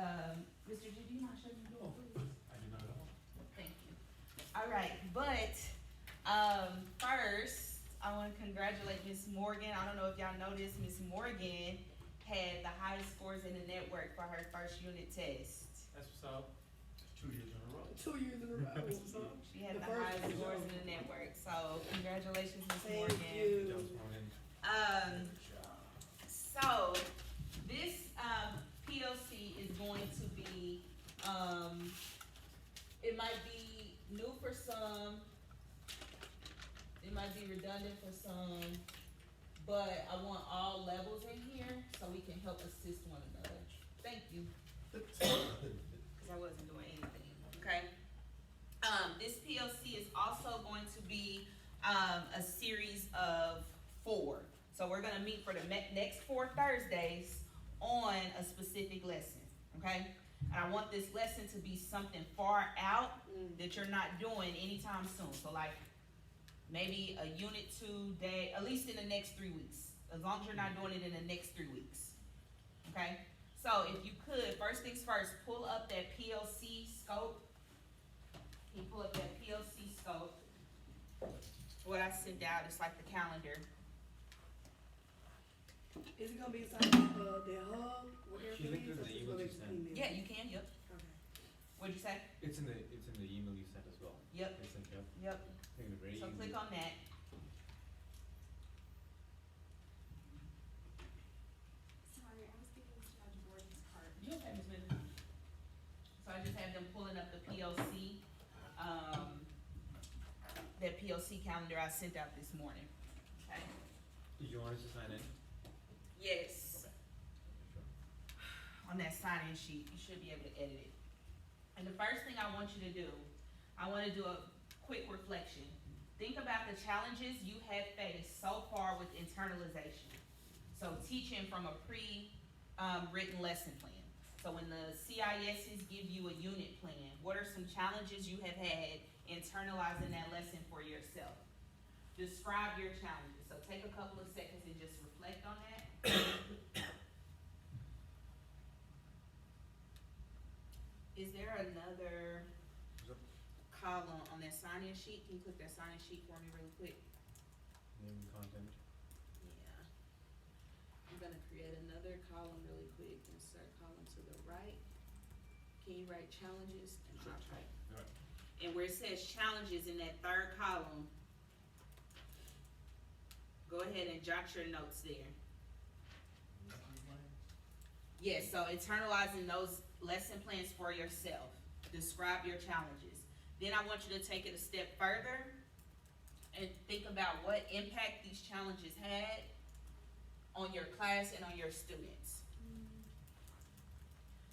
Mr. G, do you mind shutting the door, please? I do not at all. Thank you. All right, but first, I want to congratulate Miss Morgan. I don't know if y'all noticed, Miss Morgan had the highest scores in the network for her first unit test. That's what's up. 2 years in a row. 2 years in a row. That's what's up. She had the first highest one. scores in the network. So congratulations, Miss Thank Morgan. you. That was morning. So this POC is going to be it might be new for some, it might be redundant for some, but I want all levels in here so we can help assist one another. Thank you. Because I wasn't doing anything, okay? This POC is also going to be a series of 4. So we're gonna meet for the next 4 Thursdays on a specific lesson, okay? And I want this lesson to be something far out that you're not doing anytime soon. So like maybe a unit 2 day, at least in the next 3 weeks. As long as you're not doing it in the next 3 weeks, okay? So if you could, first things first, pull up that PLC scope. Can you pull up that PLC scope? What I sent out, it's like the calendar. Is it gonna be inside the hub? She linked it in the email you sent. Yeah, you can, yep. Okay. What'd you say? It's in the email you sent as well. Yep. I sent, yep. Yep. Making it very So easy. click on that. Sorry, I was thinking we should have Gordon's card. You okay, Ms. Minna? So I just had them pulling up the POC, that POC calendar I sent out this morning, okay? Did you want us to sign in? Yes, Okay. Sure. on that sign-in sheet, you should be able to edit it. And the first thing I want you to do, I want to do a quick reflection. Think about the challenges you have faced so far with internalization. So teaching from a written lesson plan. So when the CISs give you a unit plan, what are some challenges you have had internalizing that lesson for yourself? Describe your challenges. So take a couple of seconds and just reflect on that. Is there another Yep. column on that sign-in sheet? Can you click that sign-in sheet for me really quick? Name and content. Yeah. I'm gonna create another column really quick. Insert column to the right. Can you write challenges? And I'll type. Alright. And where it says challenges in that 3rd column, go ahead and jot your notes there. Yes, so internalizing those lesson plans for yourself. Describe your challenges. Then I want you to take it a step further and think about what impact these challenges had on your class and on your students.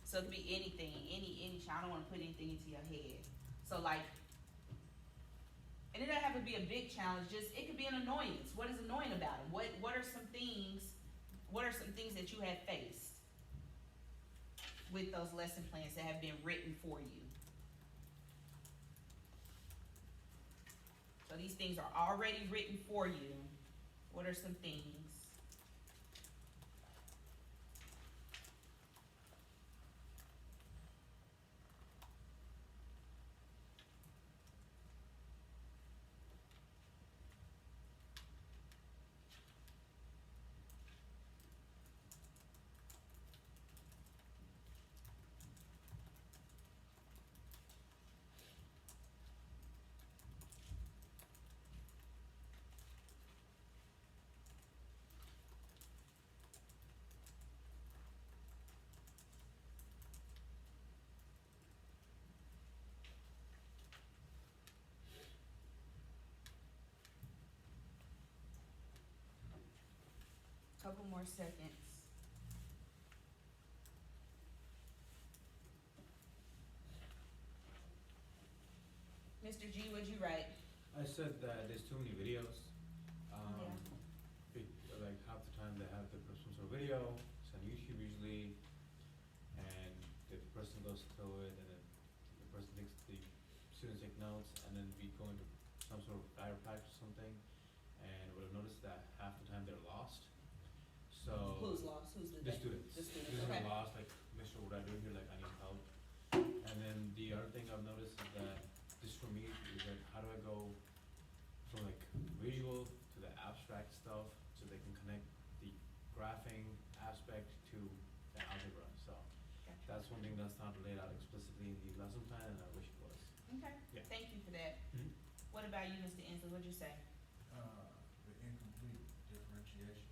So it could be anything, any child. I don't want to put anything into your head. So like, and it doesn't have to be a big challenge. Just it could be an annoyance. What is annoying about it? What are some things? What are some things that you have faced with those lesson plans that have been written for you? So these things are already written for you. What are some things? Couple more seconds. Mr. G, what'd you write? I said that there's too many videos. Yeah. Like half the time they have some sort of video, it's on YouTube usually, and the person goes through it, and then the students take notes, and then we go into some sort of chiropractic or something, and we'll notice that half the time they're lost. So Who's lost? Who's the students. The students, Students okay. are lost, like Mr. what do I do here, like I need help. And then the other thing I've noticed is that, just for me, is that how do I go from like visual to the abstract stuff, so they can connect the graphing aspect to the algebra, so. Gotcha. That's one thing that's not laid out explicitly in the lesson plan, and I wish it was. Okay, Yeah. thank you for that. Mhm. What about you, Mr. Inslee, what'd you say? The incomplete differentiation.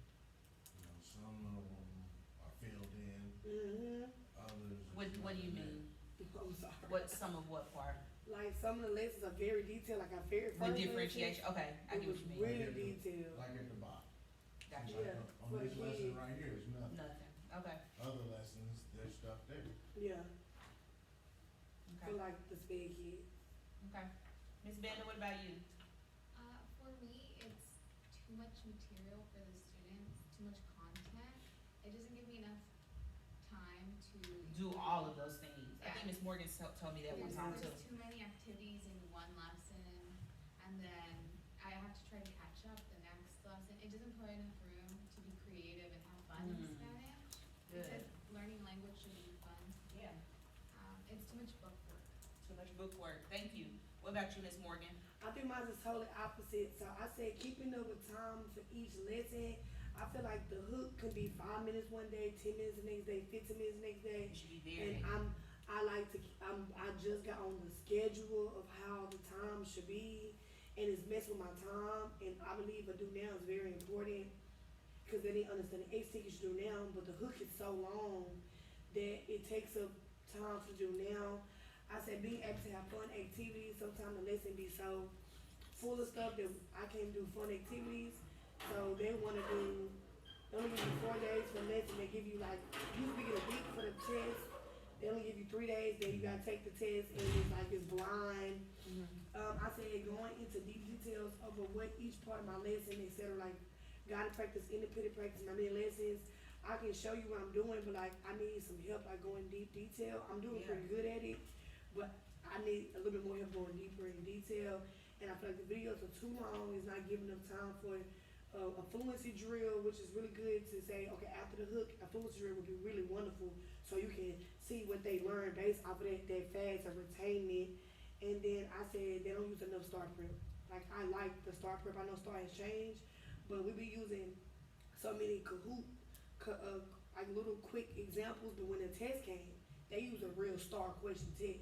You know, some of them are filled in, Mm-hmm. others. What do you mean? I'm sorry. What, some of what part? Like some of the lessons are very detailed, like our very first With lesson, differentiation, okay, I it get was what you mean. really Like at the- detailed. Like at the bottom. Gotcha. Yeah, Like on for this the lesson kids. right here is nothing. Nothing, okay, Other lessons, there's stuff there. Yeah, okay, for like the sped kids. okay. Ms. Bender, what about you? For me, it's too much material for the students, too much content. It doesn't give me enough time to. Do all of those things. I think Yeah. Ms. Morgan told me that one time too. There's too many activities in one lesson, and then I have to try to catch up the next lesson. It doesn't provide enough room to be creative and have fun in Mm. Spanish. Good. Because learning language should be fun. Yeah, It's too much book work. too much book work, thank you. What about you, Ms. Morgan? I think mine is totally opposite. So I said keeping up with time for each lesson. I feel like the hook could be 5 minutes one day, 10 minutes the next day, 15 minutes the next day. It should be very, And I just got on the schedule of how the time should be, and it's messed with my time. And I believe a do now is very important because they didn't understand the ACE tickets do now, but the hook is so long that it takes up time to do now. I said being able to have fun activities. Sometimes the lesson be so full of stuff that I can't do fun activities. So they want to do. They only give you 4 days for the lesson. They give you like usually get a week for the test. They only give you 3 days. Then you gotta take the test, and it's like it's blind. I said going into deep details over what each part of my lesson, etc. Like guided practice, independent practice, my many lessons. I can show you what I'm doing, but like I need some help like going deep detail. I'm doing Yeah. pretty good at it, but I need a little bit more help going deeper in detail. And I feel like the videos are too long. It's not giving enough time for a fluency drill, which is really good to say, okay, after the hook, a fluency drill would be really wonderful so you can see what they learn based off of that fast of retaining it. And then I said they don't use enough star prep. Like I like the star prep. I know star has changed, but we be using so many like little quick examples, but when the test came, they use a real star question test.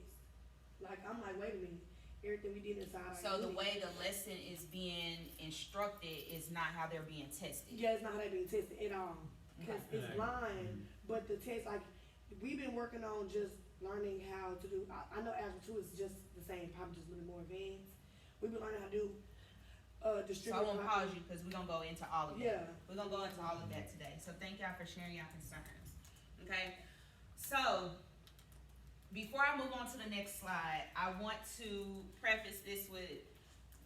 Like I'm like, wait a minute, everything we did inside. so the way the lesson is being instructed is not how they're being tested. Yeah, it's not how they being tested at all. Cause Okay. it's blind, but the test, like, we've been working on just learning how to do, I know Algebra 2 is just the same, probably just a little more advanced. We've been learning how to do, So I distributed. won't pause you, cause we're gonna go into all of that. Yeah. We're gonna go into all of that today, so thank y'all for sharing your concerns, okay? So, before I move on to the next slide, I want to preface this with,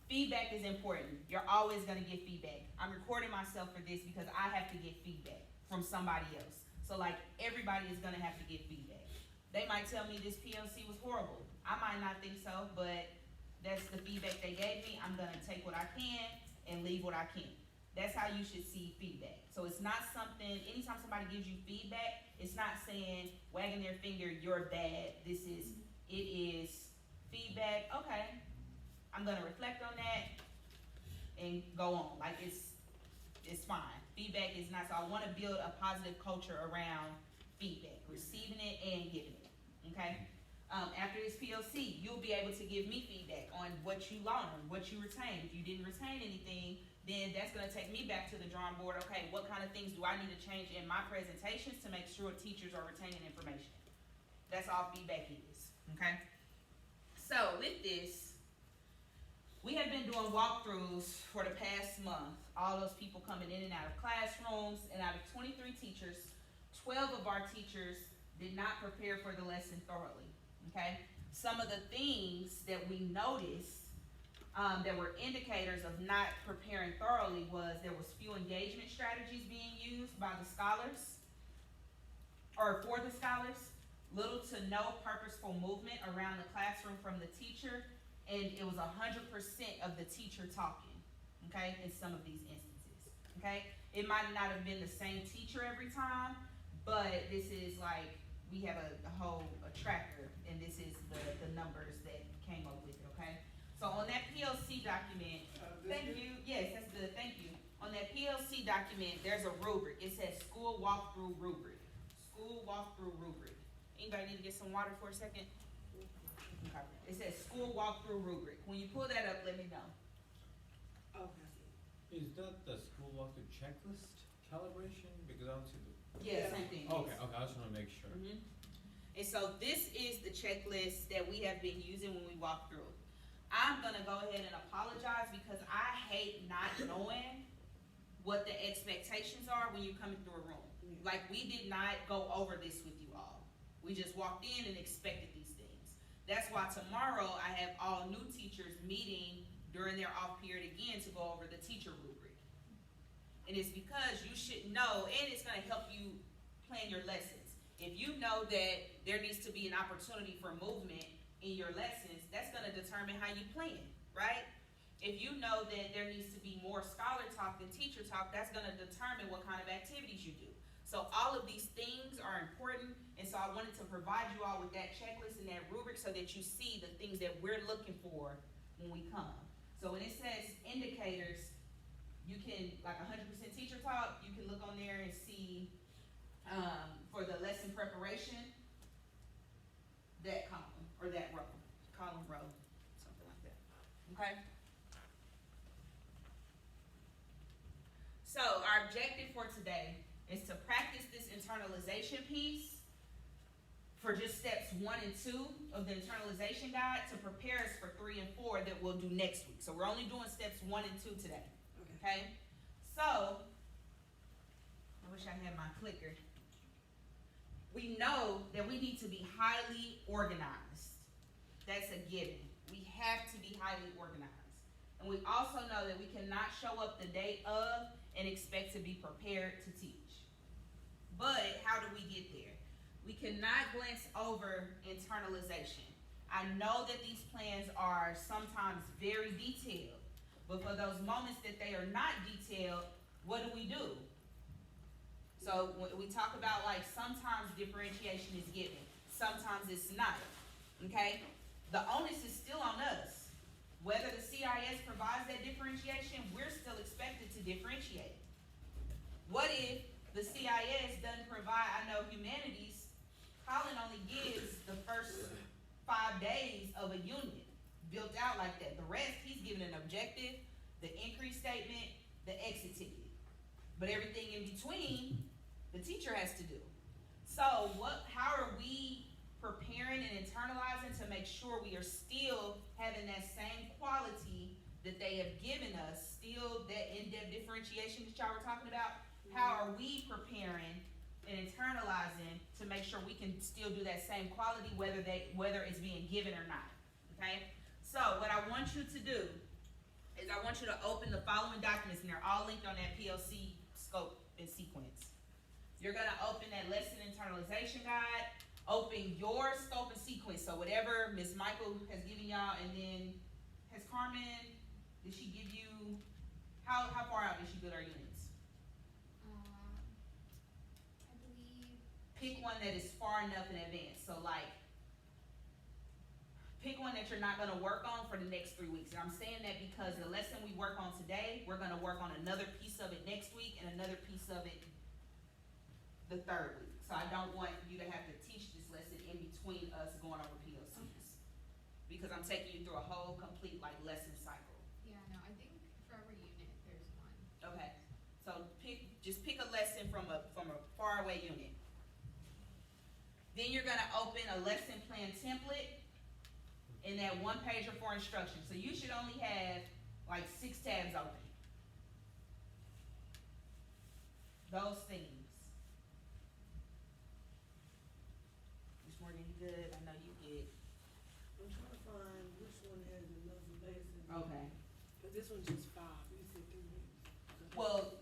feedback is important. You're always gonna get feedback. I'm recording myself for this because I have to get feedback from somebody else. So like, everybody is gonna have to get feedback. They might tell me this PLC was horrible. I might not think so, but that's the feedback they gave me. I'm gonna take what I can and leave what I can't. That's how you should see feedback. So it's not something, anytime somebody gives you feedback, it's not saying, wagging their finger, you're bad. It is feedback, okay, I'm gonna reflect on that and go on. Like it's fine. Feedback is not, so I wanna build a positive culture around feedback, receiving it and giving it, okay? After this PLC, you'll be able to give me feedback on what you learned, what you retained. If you didn't retain anything, then that's gonna take me back to the drawing board. Okay, what kind of things do I need to change in my presentations to make sure teachers are retaining information? That's all feedback is, okay? So with this, we have been doing walkthroughs for the past month. All those people coming in and out of classrooms, and out of 23 teachers, 12 of our teachers did not prepare for the lesson thoroughly, okay? Some of the things that we noticed that were indicators of not preparing thoroughly was there was few engagement strategies being used by the scholars, or for the scholars, little to no purposeful movement around the classroom from the teacher, and it was 100% of the teacher talking, okay, in some of these instances, okay? It might not have been the same teacher every time, but this is like we have a whole tracker, and this is the numbers that came up with it, okay? So on that PLC document, thank you, yes, that's good, thank you. On that PLC document, there's a rubric, it says school walkthrough rubric. School walkthrough rubric. Anybody need to get some water for a second? Okay. It says school walkthrough rubric. When you pull that up, let me know. Okay. Is that the school walkthrough checklist calibration? Because I don't see the. Yeah, same thing. Okay, I just wanna make sure. Mhm. And so this is the checklist that we have been using when we walk through. I'm gonna go ahead and apologize because I hate not knowing what the expectations are when you're coming through a room. Like, we did not go over this with you all. We just walked in and expected these things. That's why tomorrow I have all new teachers meeting during their off period again to go over the teacher rubric. And it's because you should know, and it's gonna help you plan your lessons. If you know that there needs to be an opportunity for movement in your lessons, that's gonna determine how you plan, right? If you know that there needs to be more scholar talk than teacher talk, that's gonna determine what kind of activities you do. So all of these things are important, and so I wanted to provide you all with that checklist and that rubric so that you see the things that we're looking for when we come. So when it says indicators, you can, like 100% teacher talk, you can look on there and see, for the lesson preparation, that column, or that row, column, row, something like that, okay? So our objective for today is to practice this internalization piece for just steps 1 and 2 of the internalization guide to prepare us for 3 and 4 that we'll do next week. So we're only doing steps 1 and 2 today, okay? So, I wish I had my clicker. We know that we need to be highly organized. That's a given. We have to be highly organized. And we also know that we cannot show up the day of and expect to be prepared to teach. But how do we get there? We cannot glance over internalization. I know that these plans are sometimes very detailed, but for those moments that they are not detailed, what do? So when we talk about, like, sometimes differentiation is given, sometimes it's not, okay? The onus is still on us. Whether the CIS provides that differentiation, we're still expected to differentiate. What if the CIS doesn't provide, I know humanities, Colin only gives the first 5 days of a unit built out like that. The rest, he's given an objective, the increase statement, the exit ticket. But everything in between, the teacher has to do. So how are we preparing and internalizing to make sure we are still having that same quality that they have given us, still that in-depth differentiation that y'all were talking about? How are we preparing and internalizing to make sure we can still do that same quality whether it's being given or not, okay? So what I want you to do is I want you to open the following documents, and they're all linked on that PLC scope and sequence. You're gonna open that lesson internalization guide, open your scope and sequence, so whatever Ms. Michael has given y'all, and then has Carmen, did she give you, how far out did she build our units? I believe. Pick one that is far enough in advance, so like, pick one that you're not gonna work on for the next 3 weeks. And I'm saying that because the lesson we work on today, we're gonna work on another piece of it next week and another piece of it the 3rd week. So I don't want you to have to teach this lesson in between us going over PLCs. Because I'm taking you through a whole complete like lesson cycle. Yeah, no, I think for every unit there's one. Okay, so just pick a lesson from a far away unit. Then you're gonna open a lesson plan template in that 1 pager for instructions. So you should only have like 6 tabs open. Those things. Which one are you good? I know you get. I'm trying to find which one has enough lessons. Okay. Cause this one's just 5, you said 3 weeks. Well,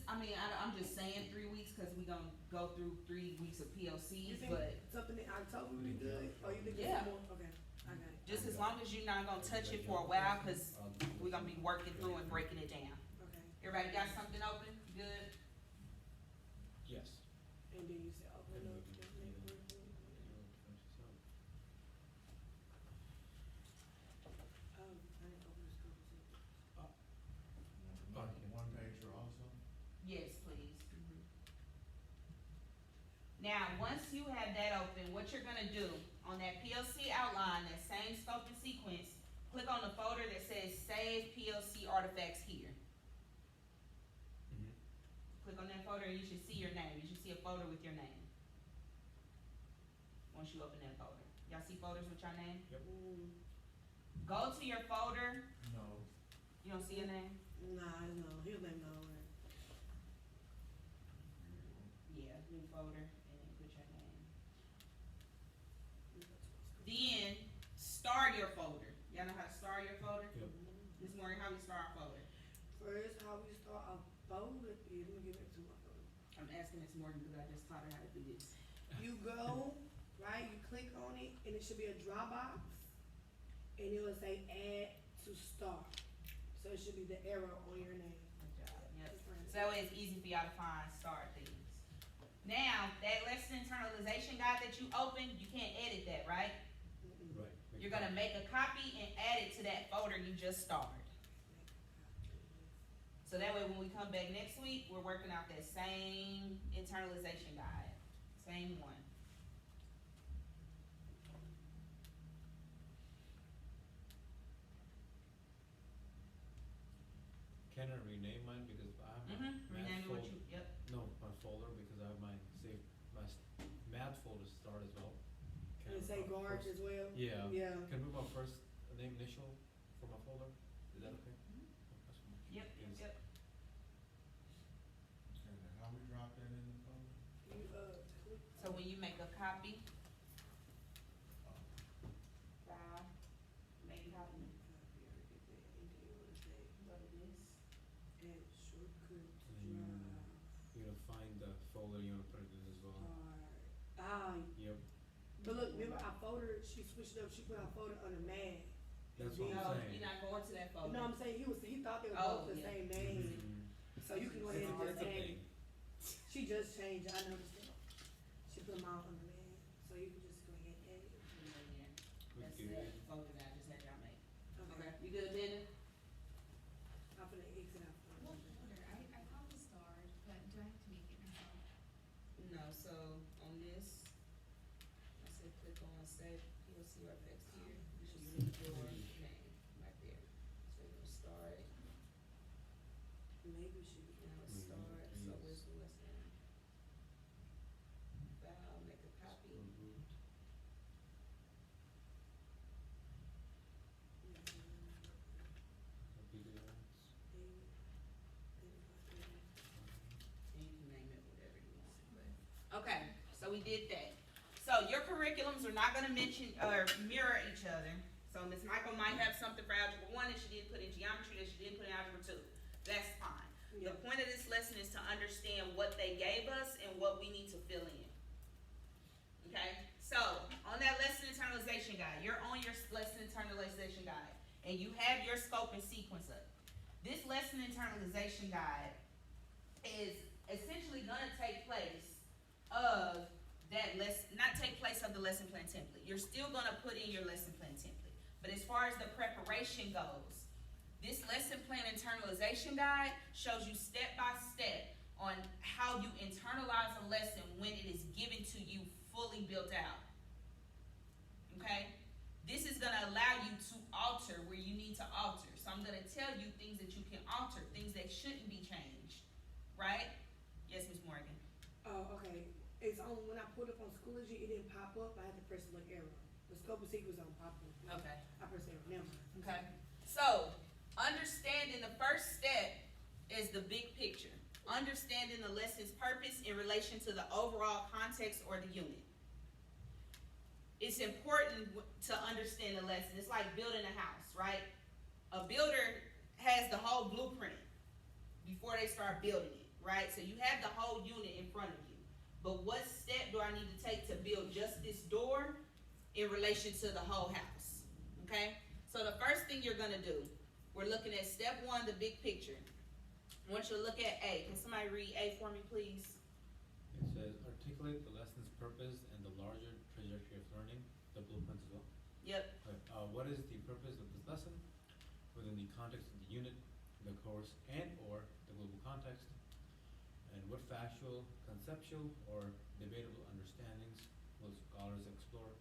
I'm just saying 3 weeks because we're gonna go through 3 weeks of You PLCs, think but something in October would be good? Or you think Yeah. it's more? Okay, I got it. just as long as you're not gonna touch it for a while, because we're gonna be working through and breaking it down. Okay, Everybody got something open? Good? Yes. and then you said, open up, just make it work. once you have that open, what you're gonna do on that PLC outline, that same scope and sequence, click on the folder that says Save PLC Artifacts Here. Mhm. Click on that folder and you should see your name. You should see a folder with your name. Once you open that folder. Y'all see folders with your name? Go to your folder. No. You don't see your name? Nah, no, his name nowhere. Yeah, new folder, and then put your name. Then, star your folder. Y'all know how to star your folder? Yep. Ms. Morgan, how we star our folder? First, how we start a folder is, let me get back to my folder. I'm asking Ms. Morgan because I just taught her how to do this. You go, right, you click on it, and it should be a Dropbox, and it will say add to start. So it should be the arrow on your name. Good job. Yep. Just for So that way it's easy for y'all to find star things. Now, that lesson internalization guide that you opened, you can't edit that, right? Mm-mm. Right. You're gonna make a copy and add it to that folder you just started. So that way when we come back next week, we're working out that same internalization guide. Same one. Can I rename mine because I have my Rename it what you, yep. No, my folder because I have my saved my math folder start as well. And it say I put guard first- as well? Yeah. Yeah. Can I put my first name initial for my folder? Is that okay? Mhm. That's fine. Yep, Yes. yep. Okay, now how we drop that in the folder? You, click. So when you make a copy, Oh, file, make copy, Copy, I get that, and then you wanna say, go to this. add shortcut And then drive, you're gonna find the folder you wanna put it in as well. Yep. But look, remember our folder, she switched up, she put our folder under Mad. That's what No, I'm saying. you're not going to that folder. No, I'm saying he thought they were Oh, both the yeah. same name, Mhm. so you can go ahead and It's just a add thing. it. She just changed, I noticed that. She put them all under Mad, so you can just go ahead and add it. We That's do that it. folder that I just had y'all make. Okay. You good, Linda? I'm gonna exit out. What folder? I thought we starred, but do I have to make it myself? No, so on this, I said click on save PLC artifacts here. You should see your name right there. So you're gonna start, Maybe she. now it's Mhm. start, so Yes. where's the lesson? File, make a copy. Mhm. Copy that. And you can name it whatever you want, but, okay, so we did that. So your curriculums are not gonna mention, or mirror each other. So Ms. Michael might have something for algebra 1 that she didn't put in geometry, that she didn't put in algebra 2. That's fine. The Yeah. point of this lesson is to understand what they gave us and what we need to fill in. Okay, so on that lesson internalization guide, you're on your lesson internalization guide, and you have your scope and sequence up. This lesson internalization guide is essentially gonna take place of that not take place of the lesson plan template. You're still gonna put in your lesson plan template, but as far as the preparation goes, this lesson plan internalization guide shows you step by step on how you internalize a lesson when it is given to you fully built out. Okay? This is gonna allow you to alter where you need to alter. So I'm gonna tell you things that you can alter, things that shouldn't be changed. Right? Yes, Ms. Morgan. Oh, okay. It's on, when I pulled up on Schoology, it didn't pop up, I had to press the little arrow. The scope and sequence don't pop up. Okay. I pressed arrow, never mind. Okay. So, understanding the first step is the big picture. Understanding the lesson's purpose in relation to the overall context or the unit. It's important to understand the lesson. It's like building a house, right? A builder has the whole blueprint before they start building it, right? So you have the whole unit in front of you. But what step do I need to take to build just this door in relation to the whole house? Okay? So the first thing you're gonna do, we're looking at step 1, the big picture. I want you to look at A. Can somebody read A for me, please? It says articulate the lesson's purpose and the larger trajectory of learning, the blueprint as well. Yep. Okay, what is the purpose of this lesson within the context of the unit, the course, and or the global context? And what factual, conceptual, or debatable understandings will scholars explore?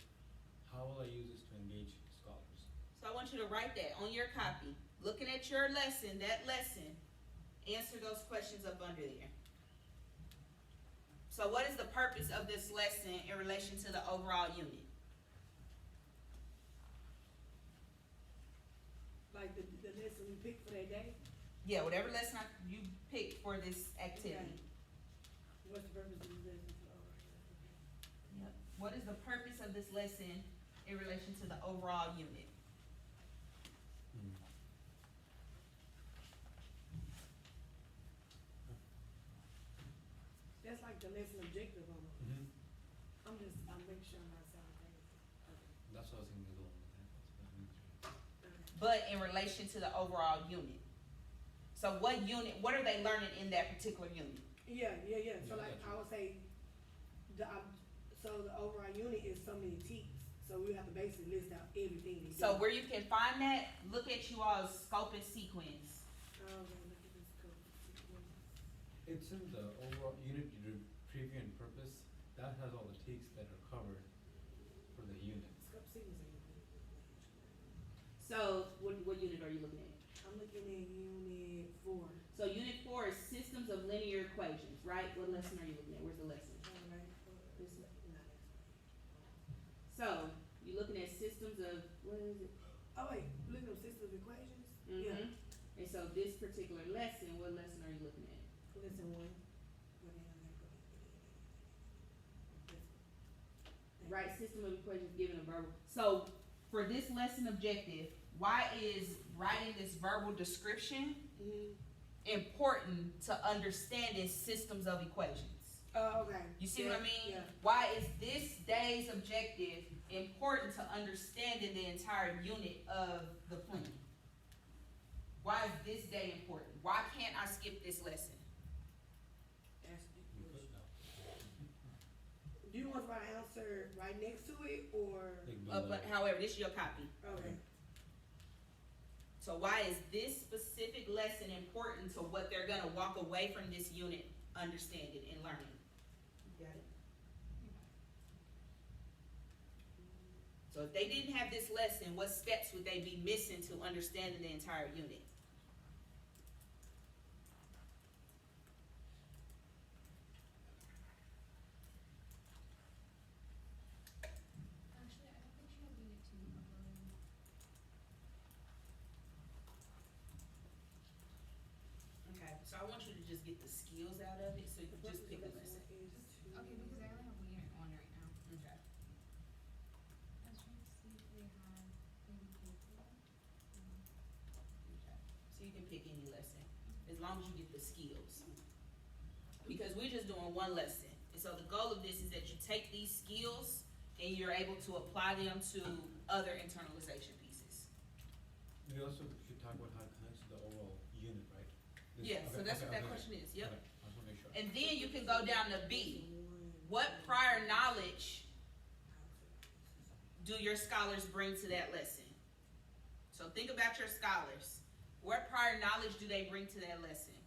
How will I use this to engage scholars? So I want you to write that on your copy. Looking at your lesson, that lesson, answer those questions up under there. So what is the purpose of this lesson in relation to the overall unit? Like the lesson we picked for that day, Yeah, whatever lesson you pick for this activity. what's the purpose of this lesson? Yep. What is the purpose of this lesson in relation to the overall unit? Hmm. That's like the lesson objective almost. Mm-hmm. I'm making sure I'm not sounding crazy. That's what I was thinking along with that. Okay. But in relation to the overall unit. So what are they learning in that particular unit? Yeah. So Yeah, like gotcha. I would say, so the overall unit is so many teaks. So we have to basically list out everything. they So do. where you can find that, look at you all's scope and sequence. Okay, look at this code. It's in the overall unit, you do preview and purpose. That has all the takes that are covered for the unit. Scope sequence ain't included. So what unit are you looking at? I'm looking at unit 4. So unit 4 is systems of linear equations, right? What lesson are you looking at? Where's the lesson? Alright. This one. Nah, that's right. So you're looking at systems of, what is it? Oh wait, looking at systems of equations? Mm-hmm. Yeah. And so this particular lesson, what lesson are you looking at? Lesson 1. But then I gotta go back to this one. Right, system of equations given a verbal. So for this lesson objective, why is writing this verbal description Mm-hmm. important to understanding systems of equations? Oh, okay. You see what I mean? Yeah. Why is this day's objective important to understanding the entire unit of the plan? Why is this day important? Why can't I skip this lesson? That's a You good could question. now. Do you want to write an answer right next to it, or? Like But below. however, this is your copy. Okay. So why is this specific lesson important to what they're gonna walk away from this unit understanding and learning? You got it? So if they didn't have this lesson, what steps would they be missing to understanding the entire unit? Actually, I don't think she has unit 2 uploaded. Okay, so I want you to just get the skills out of it, so you can just pick a lesson. Okay, because I only have unit 1 right now. Okay. I was trying to see if they had maybe paid for that. Okay. So you can pick any lesson, as long as you get the skills. Because we're just doing one lesson. And so the goal of this is that you take these skills and you're able to apply them to other internalization pieces. We also should talk about how it connects to the overall unit, right? This- Yeah, so okay, that's what okay, that okay. question is, yep. Okay, I just wanna make sure. And then you can go down to B. What prior knowledge do your scholars bring to that lesson? So think about your scholars. What prior knowledge do they bring to that lesson?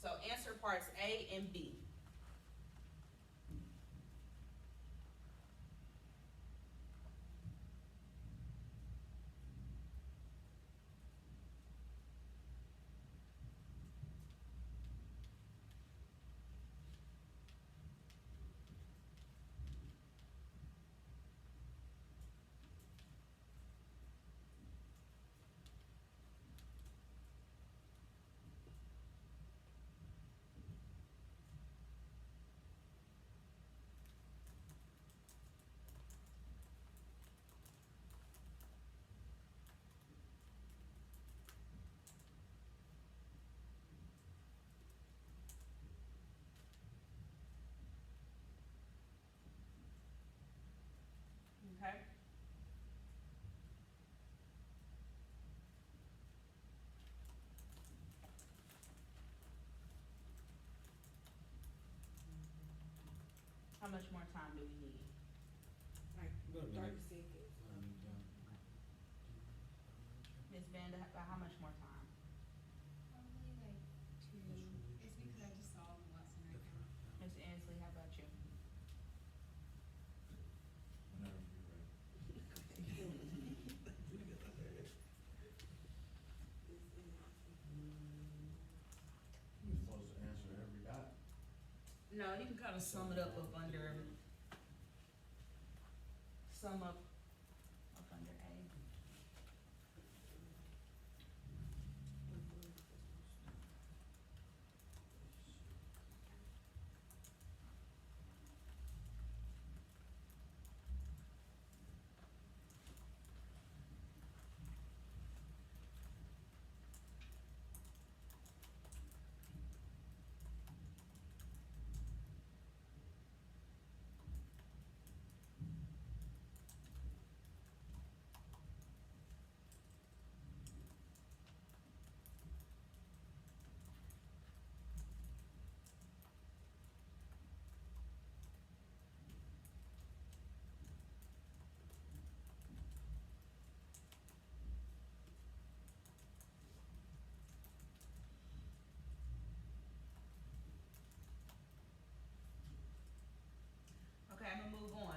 So answer parts A and B. Okay. How much more time do we need? Like Go to 30 minute. seconds. Ms. Vanda, about how much more time? No, you can kind of sum it up under, sum up under A. Okay, I'm gonna move on.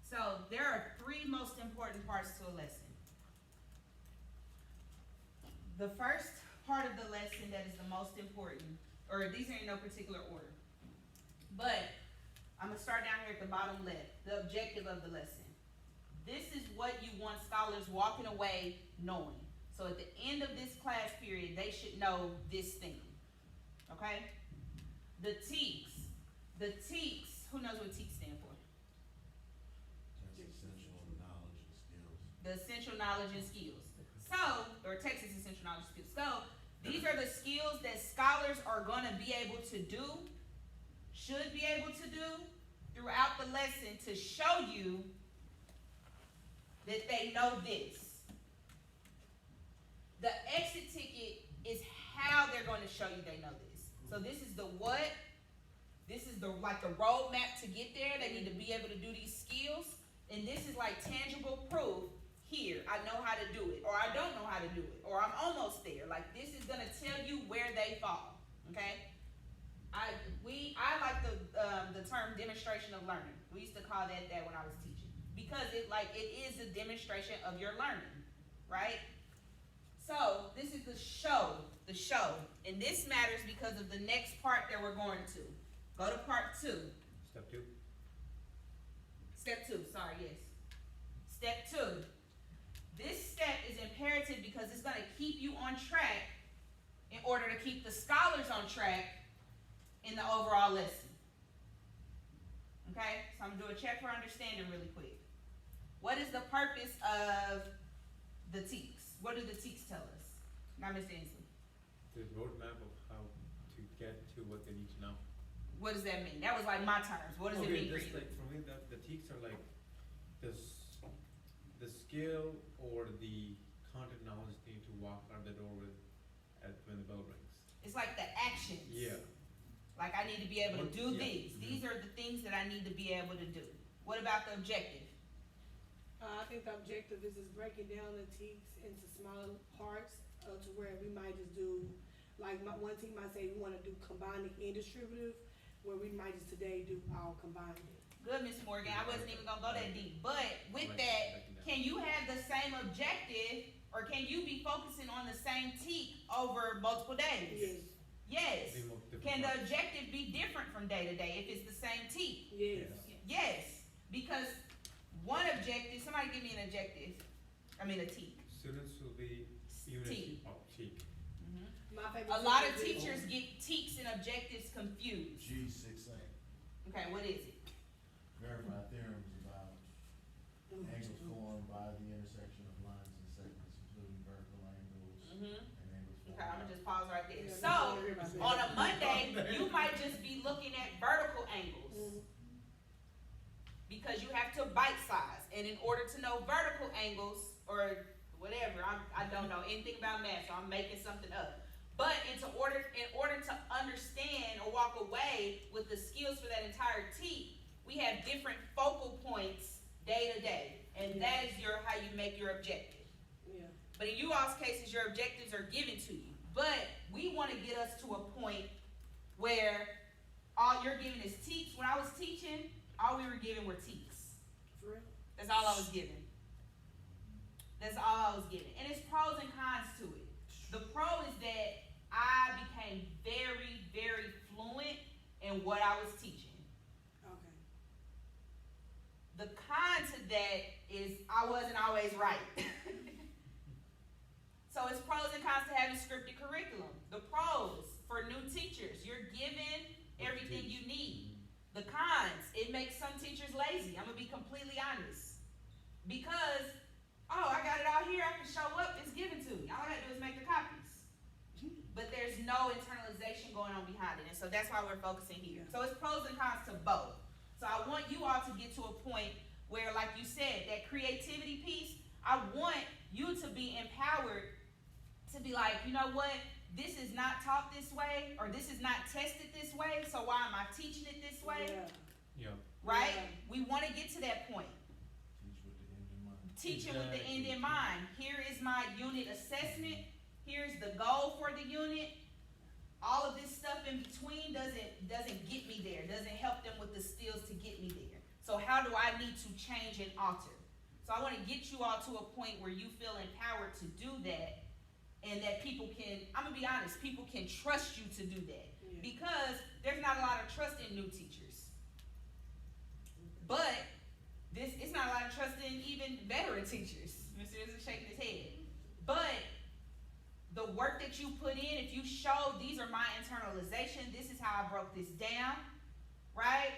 So there are three most important parts to a lesson. The first part of the lesson that is the most important, or these are in no particular order, but I'm gonna start down here at the bottom left, the objective of the lesson. This is what you want scholars walking away knowing. So at the end of this class period, they should know this thing, okay? The TEEKS, who knows what TEEKS stand for? That's essential knowledge and skills. The essential knowledge and skills. So, or Texas essential knowledge and skills. So, these are the skills that scholars are going to be able to do, should be able to do throughout the lesson to show you that they know this. The exit ticket is how they're going to show you they know this. So this is the what. This is the roadmap to get there. They need to be able to do these skills. And this is like tangible proof. Here, I know how to do it, or I don't know how to do it, or I'm almost there. Like this is gonna tell you where they fall. Okay? I like the term demonstration of learning. We used to call that when I was teaching, because it is a demonstration of your learning, right? So this is the show, and this matters because of the next part that we're going to. Go to part 2. Step 2. Step 2, sorry, yes. Step 2. This step is imperative because it's going to keep you on track in order to keep the scholars on track in the overall lesson. Okay, so I'm going to do a check for understanding really quick. What is the purpose of the TEEKS? What do the TEEKS tell us? Now, Ms. Ainsley. The roadmap of how to get to what they need to know. What does that mean? That was like my terms. What does it mean for just you? like for me, the TEEKS are like the skill or the content knowledge they need to walk out the door with when the bell rings. It's like the actions. Yeah. Like I need to be able to do Yeah. these. These are the things that I need to be able to do. What about the objective? I think the objective is just breaking down the TEEKS into smaller parts to where we might just do, like one team might say we want to do combining and distributive, where we might just today do all combined. Good, Ms. Morgan. I wasn't even gonna go that deep. But with Right, that, breaking down. can you have the same objective, or can you be focusing on the same TEEK over multiple days? Yes. Yes. They move different Can the parts. objective be different from day to day if it's the same TEEK? Yes. Yes. Because one objective, somebody give me an objective. I mean a TEEK. Students will be TEEK. TEEK. My favorite. A lot of TEEK is- teachers get TEEKs and objectives confused. G6A. Okay, what is it? Verified theorems about angles formed by the intersection of lines and segments, including vertical angles Mm-hmm. and angles formed. Okay, I'm gonna just pause right there. Yeah, So, I hear about that. on a Monday, you might just be looking at vertical angles Mhm. because you have to bite size. And in order to know vertical angles or whatever, I don't know anything about math, so I'm making something up. But in order to understand or walk away with the skills for that entire TEEK, we have different focal points day to day, and that is how you make your objective. Yeah. But in you all's cases, your objectives are given to you. But we want to get us to a point where all you're giving is TEEKS. When I was teaching, all we were given were TEEKS. For real? That's all I was given. That's all I was given. And it's pros and cons to it. The pro is that I became very, very fluent in in what I was teaching. Okay. The con to that is I wasn't always right. So it's pros and cons to having scripted curriculum. The pros, for new teachers, you're given everything you need. The cons, it makes some teachers lazy. I'm gonna be completely honest. Because, oh, I got it all here, I can show up, it's given to me. All I gotta do is make the copies. But there's no internalization going on behind it, and so that's why we're focusing here. So it's pros and cons to both. So I want you all to get to a point where, like you said, that creativity piece, I want you to be empowered to be like, you know what, this is not taught this way, or this is not tested this way, so why am I teaching it this way? Yeah. Right? Yeah. We want to get to that point. Teach with the end in mind. Teach it with the end in mind. Here is my unit assessment. Here's the goal for the unit. All of this stuff in between doesn't get me there. Doesn't help them with the skills to get me there. So how do I need to change and alter? So I want to get you all to a point where you feel empowered to do that, and that people can, I'm gonna be honest, people can trust you to do that. Yeah. Because there's not a lot of trust in new teachers. But it's not a lot of trust in even veteran teachers. Mr. is shaking his head. But the work that you put in, if you show these are my internalization, this is how I broke this down, right?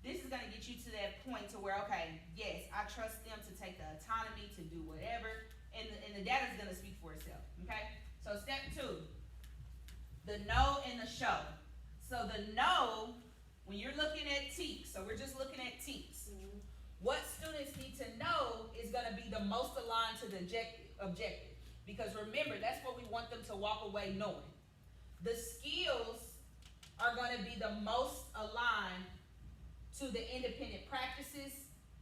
This is gonna get you to that point to where, okay, yes, I trust them to take the autonomy to do whatever, and the data is gonna speak for itself, okay? So step 2, the know and the show. So the know, when you're looking at TEKS, so we're just looking at TEKS, what students need to know is gonna be the most aligned to the objective. Because remember, that's what we want them to walk away knowing. The skills are gonna be the most aligned to the independent practices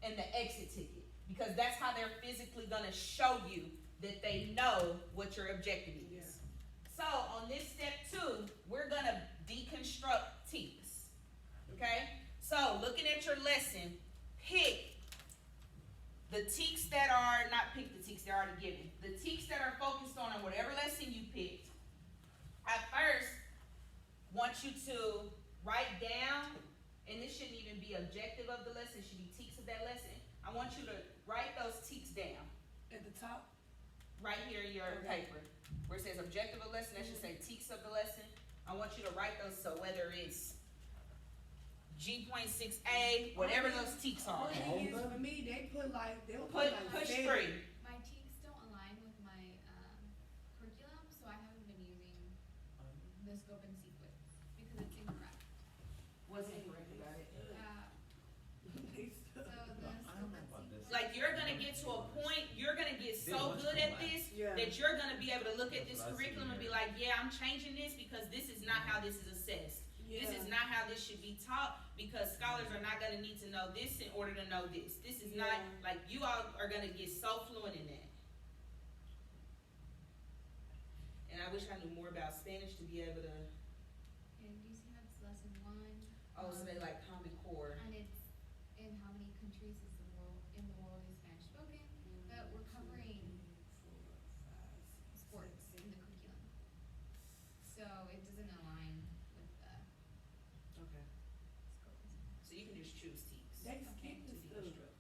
and the exit ticket. Because that's how they're physically gonna show you that they know what your objective is. Yeah. So on this step 2, we're gonna deconstruct TEKS. Okay? So looking at your lesson, pick the TEKS that are, not pick the TEKS they're already given. The TEKS that are focused on whatever lesson you picked. I first want you to write down, and this shouldn't even be objective of the lesson, it should be TEKS of that lesson. I want you to write those TEKS down. At the top? Right here in your paper, where it says objective of lesson, that should say TEKS of the lesson. I want you to write those, so whether it's G.6a, whatever those TEKS are. One thing is, for me, they'll put like Push standard. 3. My TEKS don't align with my curriculum, so I haven't been using the scope and sequence because it's incorrect. What's incorrect about it? So the I don't know about this. Like, you're gonna get to a point, you're gonna get so good at this, Yeah. that you're gonna be able to look at this That's what I see curriculum and be here. like, yeah, I'm changing this because this is not how this is assessed. This is not how this should be taught, because scholars are not gonna need to know this in order to know this. This is not, Yeah. like, you all are gonna get so fluent in that. And I wish I knew more about Spanish to be able to, And do you see how it's lesson 1? oh, so they like Common Core. And it's in how many countries is the world in the world is Spanish spoken, but we're covering sports in the curriculum. So it doesn't align with the Okay. scope and sequence. So you can just choose TEKS. They skip to this stuff. deconstruct.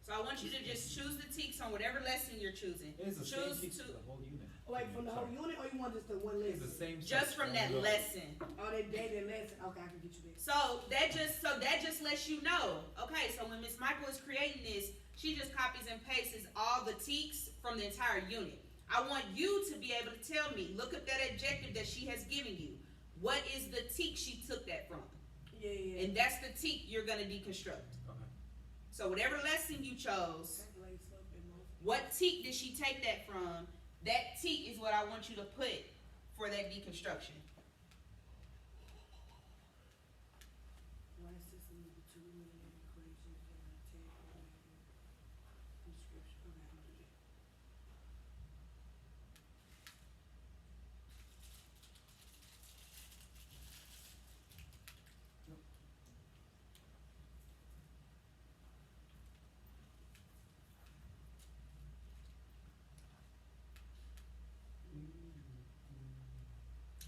So I want you to just choose the TEKS on whatever lesson you're choosing. It's the same Choose TEKS to, for the whole unit. Like from the whole unit, or you want just the one It's lesson? the same. just from that lesson. Oh, that lesson. Okay, I can get you back. So that just lets you know. Okay, so when Miss Michael is creating this, she just copies and pastes all the TEKS from the entire unit. I want you to be able to tell me, look at that objective that she has given you. What is the TEKS she took that from? Yeah. And that's the TEKS you're gonna deconstruct. Okay. So whatever lesson you chose, Calculate slope and most. what TEKS did she take that from? That TEKS is what I want you to put for that deconstruction. Why is this in the two eliminated equations that are taken description? Okay, I'll do that.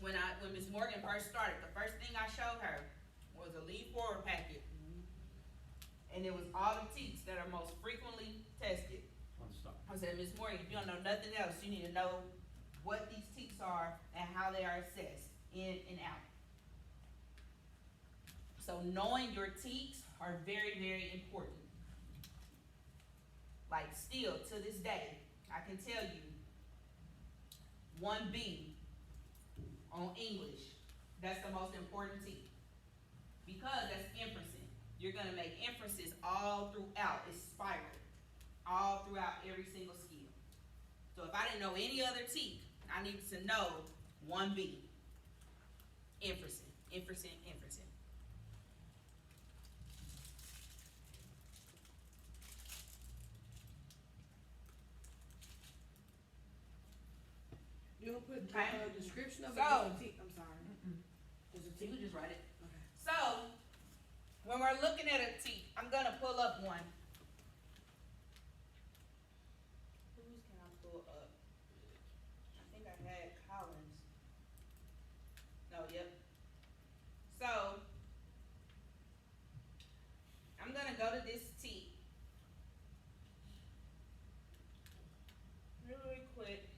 when Ms. Morgan first started, the first thing I showed her was a lead forward packet. And it was all the teats that are most frequently tested. On stop. I said, Ms. Morgan, if you don't know nothing else, you need to know what these teats are and how they are assessed in and out. So knowing your teats are very, very important. Like still to this day, I can tell you 1B on English, that's the most important teat. Because that's inferencing. You're gonna make inferences all throughout. It's spiral. All throughout every single skill. So if I didn't know any other teat, I needed to know 1B. Inferencing, inferencing, inferencing. You don't put Okay. description of it, So- just a tick, I'm sorry. Just a You can tick. just write it. Okay. So, when we're looking at a teat, I'm gonna pull up one. Whose can I pull up? I think I had Collins. No, yep. So, I'm gonna go to this teat. Really quick.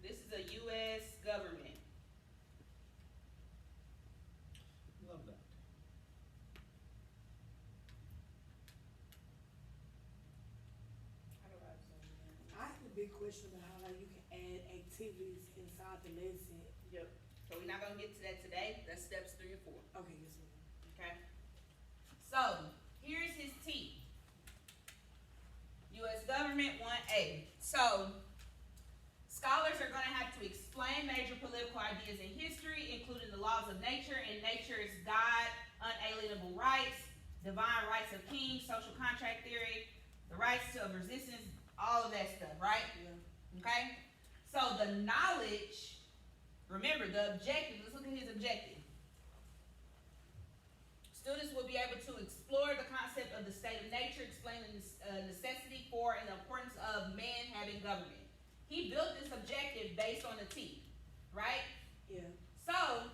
This is a U.S. government. Love that. How do I zoom in? I have a big question about how like you can add activities inside the lesson. Yep. So we're not gonna get to that today. That's steps 3 and 4. Okay, yes, ma'am. Okay. So here's his T. U.S. government 1A. So scholars are gonna have to explain major political ideas in history, including the laws of nature and nature's God, unalienable rights, divine rights of kings, social contract theory, the rights of resistance, all of that stuff, right? Yeah. Okay? So the knowledge, remember the objective, let's look at his objective. Students will be able to explore the concept of the state of nature, explain the necessity for and the importance of man having government. He built this objective based on the T, right? Yeah. So,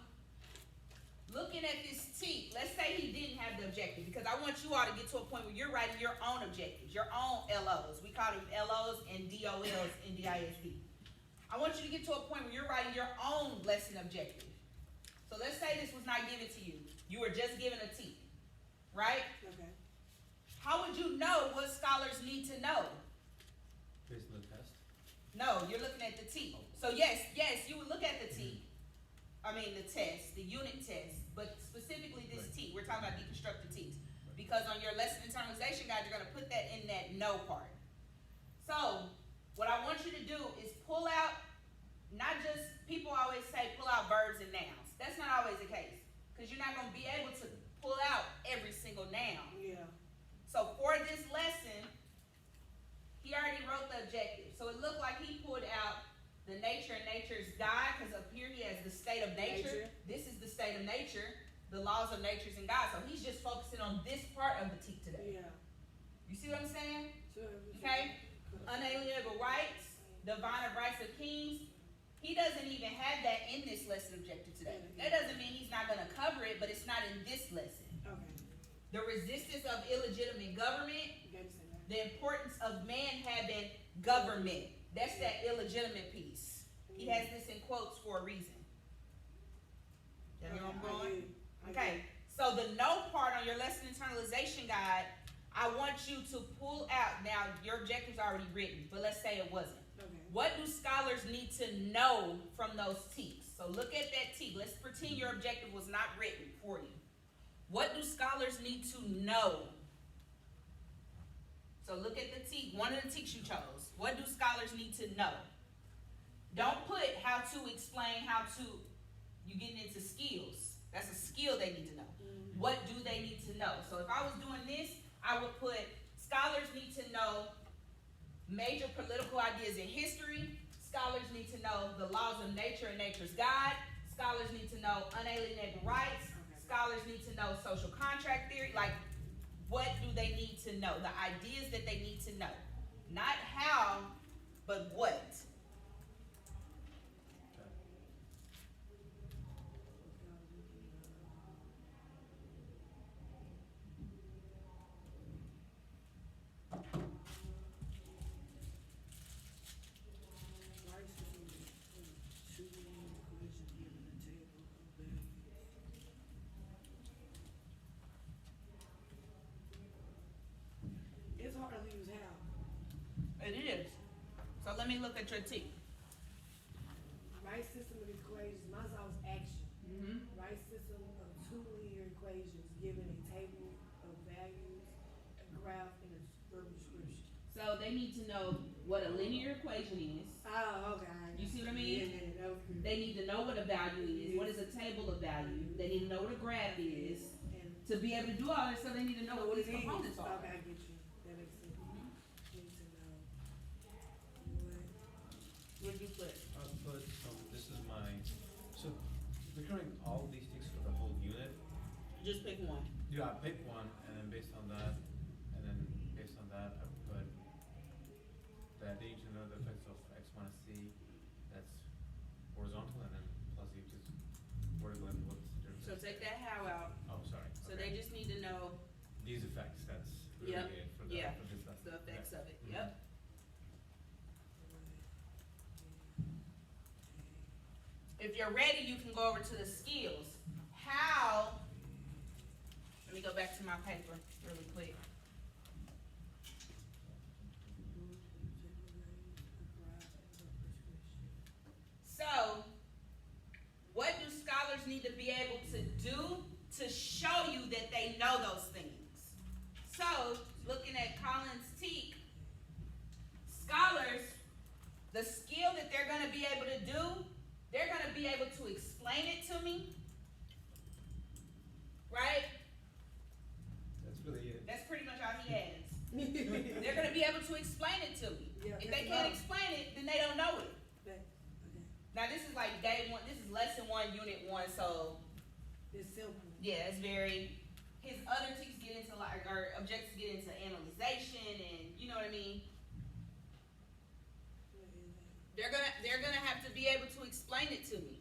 looking at this T, let's say he didn't have the objective, because I want you all to get to a point where you're writing your own objectives, your own LOs. We call them LOs and DOLs in DISD. I want you to get to a point where you're writing your own lesson objective. So let's say this was not given to you. You were just given a T, right? Okay. How would you know what scholars need to know? Based on the test. No, you're looking at the T. So yes, you would look at the T. I mean the test, the unit test, but specifically this Right. T. We're talking about deconstructed T's. Because on your lesson internalization guide, you're gonna put that in that no part. So, what I want you to do is pull out, not just, people always say pull out verbs and nouns. That's not always the case. Because you're not gonna be able to pull out every single noun. Yeah. So for this lesson, he already wrote the objective. So it looked like he pulled out the nature and nature's God, because up here he has the state of nature. This is the state of nature, the laws of nature's and God. So he's just focusing on this part of the T today. Yeah. You see what I'm saying? Sure. Okay. Unalienable rights, divine rights of kings. He doesn't even have that in this lesson objective today. That doesn't mean he's not gonna cover it, but it's not in this lesson. Okay. The resistance of illegitimate government, You got to say that. the importance of man having government. That's that illegitimate piece. He has this in quotes for a reason. You hear where I'm going? Okay, so the no part on your lesson internalization guide, I want you to pull out, now your objective's already written, but let's say it wasn't. Okay. What do scholars need to know from those T's? So look at that T. Let's pretend your objective was not written for you. What do scholars need to know? So look at the T, one of the T's you chose. What do scholars need to know? Don't put how to explain, how to, you getting into skills. That's a skill they need to know. Mm-hmm. What do they need to know? So if I was doing this, I would put scholars need to know major political ideas in history. Scholars need to know the laws of nature and nature's God. Scholars need to know unalienable rights. Scholars need to know social contract theory. Like, what do they need to know? The ideas that they need to know. Not how, but what. let me look at your T. Right system of equations, mine's always action. Mm-hmm. Right system of two linear equations given a table of values, a graph, and a verbal description. So they need to know what a linear equation is. Oh, okay. You see what I mean? Yeah, that was good. They need to know what a value is. What is a table of value? They need to know what a graph is. And To be able to do all that stuff, they need to know what these it is. components are. Okay, I get you. That makes sense. Need to know What did you put? I'll put, this is my, so recurring all these things for the whole unit. Just pick one. Yeah, I pick one, and then based on that, I put that they need to know the effects of X minus C, that's horizontal, and then plus E, which is vertical, and what's the difference? So take that how out. Oh, sorry. So Okay. they just need to know These effects, that's really Yep. it for the, Yeah. for this lesson. the effects Yeah. of it. Mhm. Yep. If you're ready, you can go over to the skills. How, let me go back to my paper really quick. So, what do scholars need to be able to do to show you that they know those things? So, looking at Collins Teak, scholars, the skill that they're going to be able to do, they're going to be able to explain it to me, right? That's really it. That's pretty much all he has. They're going to be able to explain it to me. Yeah, If that's they can't enough. explain it, then they don't know it. Okay. Now, this is like day one, this is lesson 1, unit 1, so It's simple. yeah, it's very, his other teachers get into like, or objectives get into analyzation and, you know what I mean? They're gonna have to be able to explain it to me.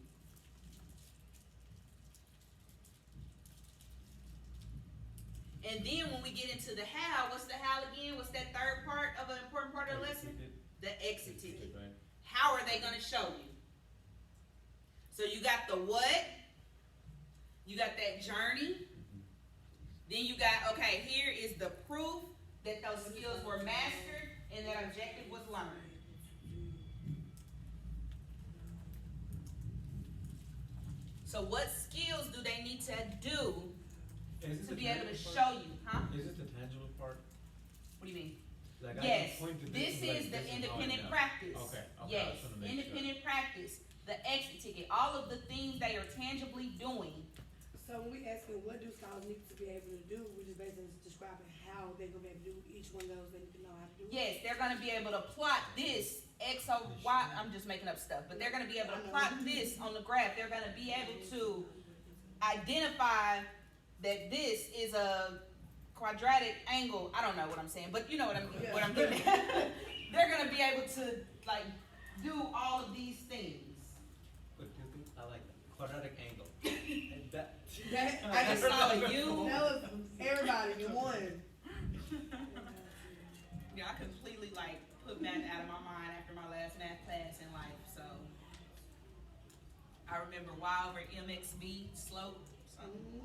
And then when we get into the how, what's the how again? What's that third part of an important part of the lesson? The exit ticket. Right. How are they gonna show you? So you got the what, you got that journey, then you got, okay, here is the proof that those skills were mastered and that objective was learned. So what skills do they need to do Is this to the be able to tangible show you, huh? part? Is this the tangible part? What do you mean? Like I Yes, can point to this and be like, is the this how I independent know. practice. Okay, I Yes, just wanna make independent practice, the exit ticket, all of the things they are tangibly doing. So when we asking what do scholars need to be able to do, we're just basically describing how they're gonna be able to do each one of those. They need to know how to do it. Yes, they're gonna be able to plot this X, O, Y, I'm just making up stuff, but they're gonna be able to plot this on the graph. They're gonna be able to identify that this is a quadratic angle. I don't know what I'm saying, but you know what I'm getting at. They're gonna be able to like do all of these things. But do you think I like that quadratic angle? And that. I just saw you. That was everybody in one. Yeah, I completely like put math out of my mind after my last math class in life. So I remember y over mxb slope, something.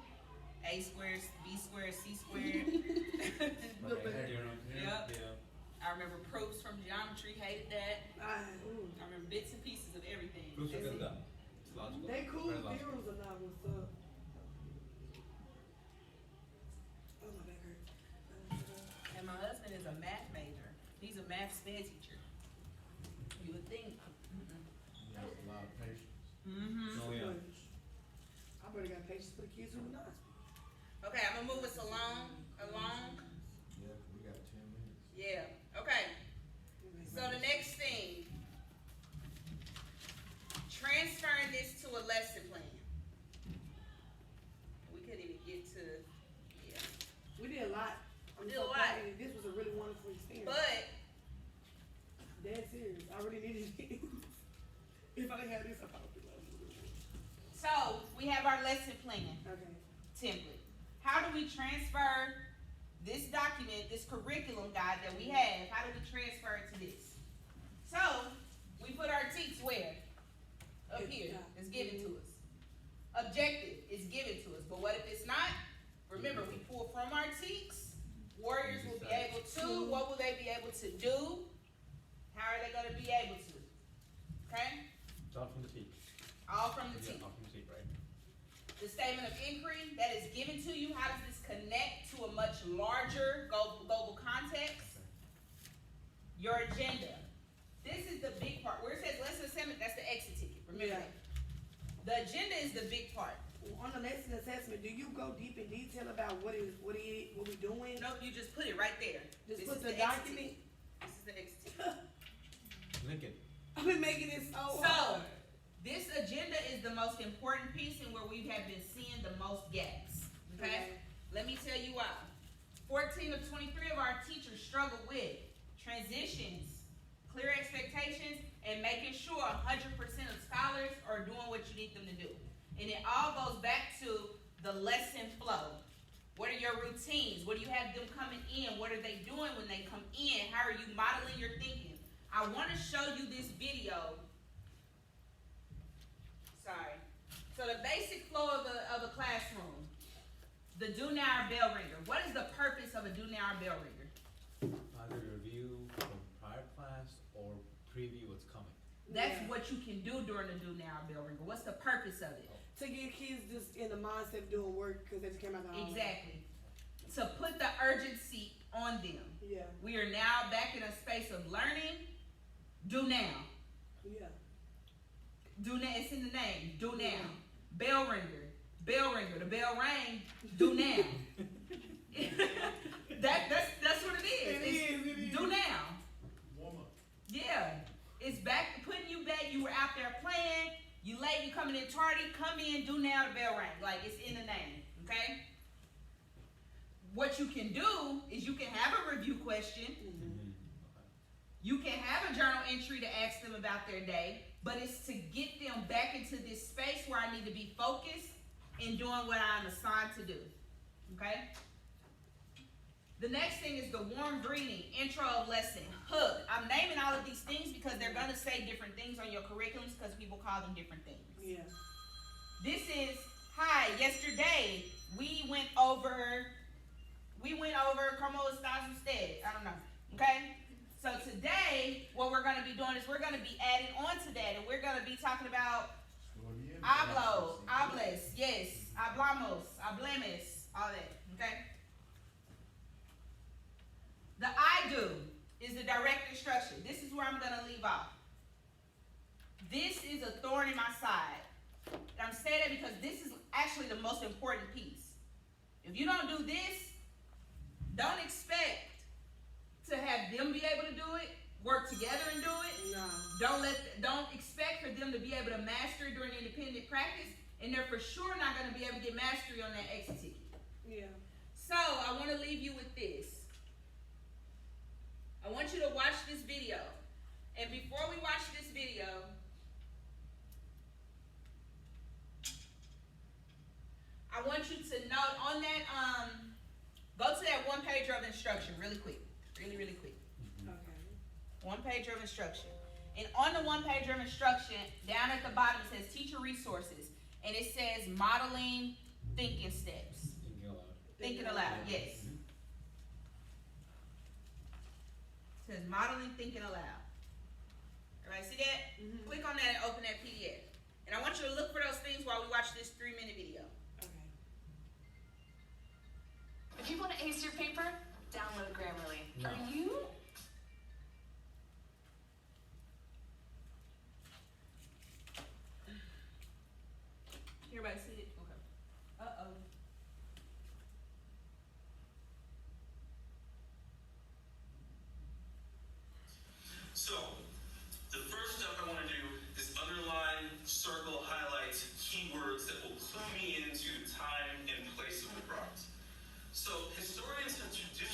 A squared, B squared, C squared. Okay, Yep. yeah. I remember proofs from geometry, hated that. I remember bits and pieces of everything. Proofs are good though. It's logical. They cool Very logical. theorems are not what's up. Oh, my back hurts. And my husband is a math major. He's a math sped teacher. You would think. He has a lot of patience. Mm-hmm. Oh yeah. I better got patience for the kids who are not. Okay, I'm gonna move us along. Yeah, we got 10 minutes. Yeah. Okay. So the next thing, transferring this to a lesson plan. We couldn't even get to, yeah. We did a lot. We did a lot. This was a really wonderful experience. But Dead serious. I really needed it. If I didn't have this, I probably would. so we have our lesson plan Okay. template. How do we transfer this document, this curriculum guide that we have? How do we transfer it to this? So we put our teats where? Up here. It's given to us. Objective is given to us. But what if it's not? Remember, we pull from our teats. Warriors will be able to. What will they be able to do? How How are they gonna be able to? Okay? It's all from the teeth. All from the Yeah, teeth. all from the teeth, right? The statement of inquiry that is given to you, how does this connect to a much larger global context? Okay. Your agenda. This is the big part. Where it says lesson assessment, that's the exit ticket. Remember Yeah. that. The agenda is the big part. On the lesson assessment, do you go deep in detail about what we doing? No, you just put it right there. Just This put is the exit document. ticket. This is the exit ticket. Link it. I've been making it so So, hard. this agenda is the most important piece and where we have been seeing the most gaps. Okay? Let me tell you why. 14 of 23 of our teachers struggle with transitions, clear expectations, and making sure 100% of scholars are doing what you need them to do. And it all goes back to the lesson flow. What are your routines? What do you have them coming in? What are they doing when they come in? How are you modeling your thinking? I want to show you this video. Sorry. So the basic flow of a classroom. The do now or bell ringer. What is the purpose of a do now or bell ringer? Either review from prior class or preview what's coming. That's Yeah. what you can do during the do now or bell ringer. What's the purpose of it? To get kids just in the mindset of doing work because they just came out the home. Exactly. To put the urgency on them. Yeah. We are now back in a space of learning. Do now. Yeah. Do now. It's in the name. Do now. Bell ringer. Bell ringer. The bell rang. Do now. That's what it is. It's do now. Warm up. Yeah. It's back, putting you back. You were out there playing. You late. You coming in tardy. Come in. Do now. The bell rang. Like it's in the name. Okay. What you can do is you can have a review question. Okay. You can have a journal entry to ask them about their day, but it's to get them back into this space where I need to be focused in doing what I'm assigned to do. Okay? The next thing is the warm greeting, intro of lesson, hook. I'm naming all of these things because they're going to say different things on your curriculums because people call them different things. Yeah. This is, hi, yesterday we went over, como estás usted? I don't know, okay? So today, what we're going to be doing is we're going to be adding on to that, and we're going to be talking about hablo, hables, yes, hablamos, hablemes, all that, okay? The I do is the direct instruction. This is where I'm going to leave off. This is a thorn in my side. And I'm saying that because this is actually the most important piece. If you don't do this, don't expect to have them be able to do it, work together and do it. No. Don't expect for them to be able to master it during independent practice, and they're for sure not going to be able to get mastery on that exit ticket. Yeah. So I want to leave you with this. I want you to watch this video, and before we watch this video, I want you to note on that, go to that one page of instruction really quick. Really quick. Okay. One page of instruction. And on the one page of instruction, down at the bottom it says teacher resources. And it says modeling thinking steps. Thinking aloud. Thinking aloud, yes. It says modeling thinking aloud. Everybody see that? Mhm. Click on that and open that PDF. And I want you to look for those things while we watch this 3-minute video. Okay. If you want to ace your paper, download Grammarly. No. Are you? Everybody see it? Okay. Uh-oh. So, the first step I want to do is underline, circle, highlight keywords that will clue me into time and place of the prompt. So, historians have traditionally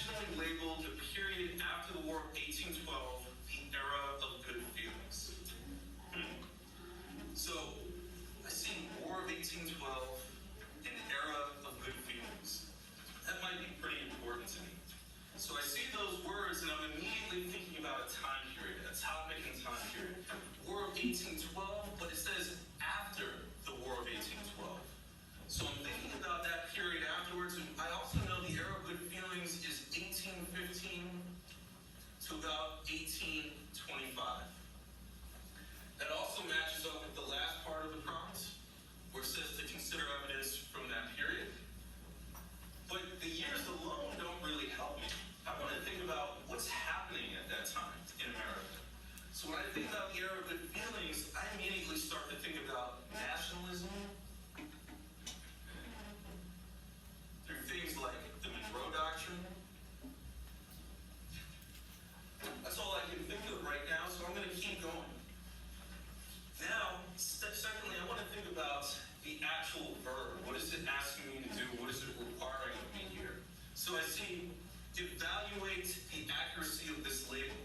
is it asking me to do? What is it requiring of me here? So I see, evaluate the accuracy of this label.